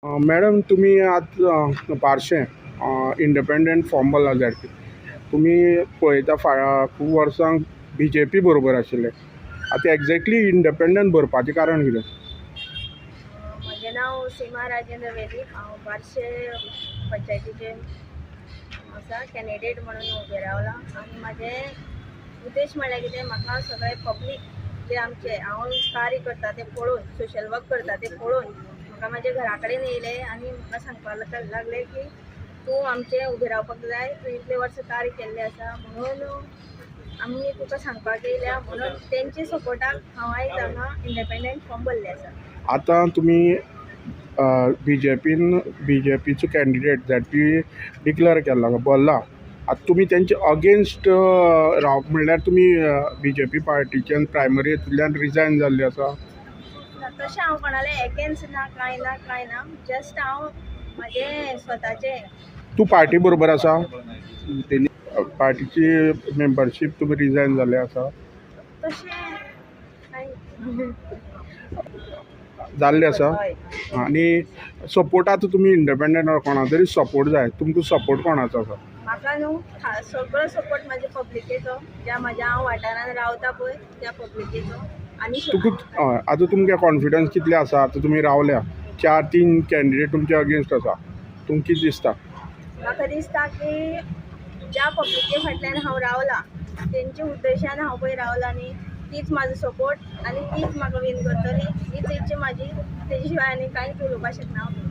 Madam तुम्ही आज बारशें independent form भरला झॅड तुमी पळयता खूब वर्सां BJP बरोबर आशिल्ले आतां एक्झॅक्टली इंडिपेंडंट भरपाचें कारण कितें? म्हजें नांव सीमा राजेंद्र वेदीक। हांव बारशे पंचायतीचे आसा कॅन्डिडेट म्हणून उबें रावलां आनी म्हाजें उद्देश म्हणल्यार कितें, म्हाका सगळे पब्लीक जे आमचे हांव कार्य करता तें पळोवन, सोशल वर्क करता तें पळोवन म्हाका म्हाजे घरा कडेन येयले आनी म्हाका सांगपाक लागले की तूं आमचें उबें रावपाक जाय, तूं इतले वर्सां कार्य केल्लें आसा म्हणून आमी तुका सांगपाक येयल्या, म्हणून तेंचे सपोर्टाक हांव आयज हांगा इंडिपेंडंट फॉर्म भरले आसा। आतां तुमी BJPचो कॅन्डिडेट ZP डिक्लेअर केला भरला, आतां तुमी तेंचे अगेन्स्ट म्हणल्यार तुमी BJP पार्टीच्यान प्रायमरी हितूंतल्यान रिजायन जाल्ले आसा? तशें हांव कोणाले एगेन्स्ट ना, कांय ना, जस्ट हांव म्हाजें स्वताचें। तूं पार्टी बरोबर आसा? तेणी पार्टीची मेंबरशीप तुमी रिजायन जाल्ले आसा? तशें जाल्ले आसा? हय। आनी सपोर्ट आतां तुमी इंडिपेंडंट कोणा तरी सपोर्ट जाय, तुमकां सपोर्ट कोणाचो आसा? म्हाका न्हू सगळो सपोर्ट म्हाज्या पब्लिकेचो, ज्या म्हाज्या हांव वाठारांत रावता पळय त्या पब्लिकेचो। आनी तुका आतां तुमकां कॉन्फिडन्स कितले आसा? आतां तुमी रावल्या 4-3 कॅन्डिडेट तुमचे अगेन्स्ट आसा, तुमकां कितें दिसता? म्हाका दिसता की ज्या पब्लिके फाटल्यान हांव रावलां तेंच्या उद्देशान हांव पळय रावलां न्ही, तीच म्हाजो सपोर्ट आनी तीच म्हाका विन करतली, हीच इच्छा म्हाजी, तेजे शिवाय आनी कांयच उलोवपाक शकना हांव।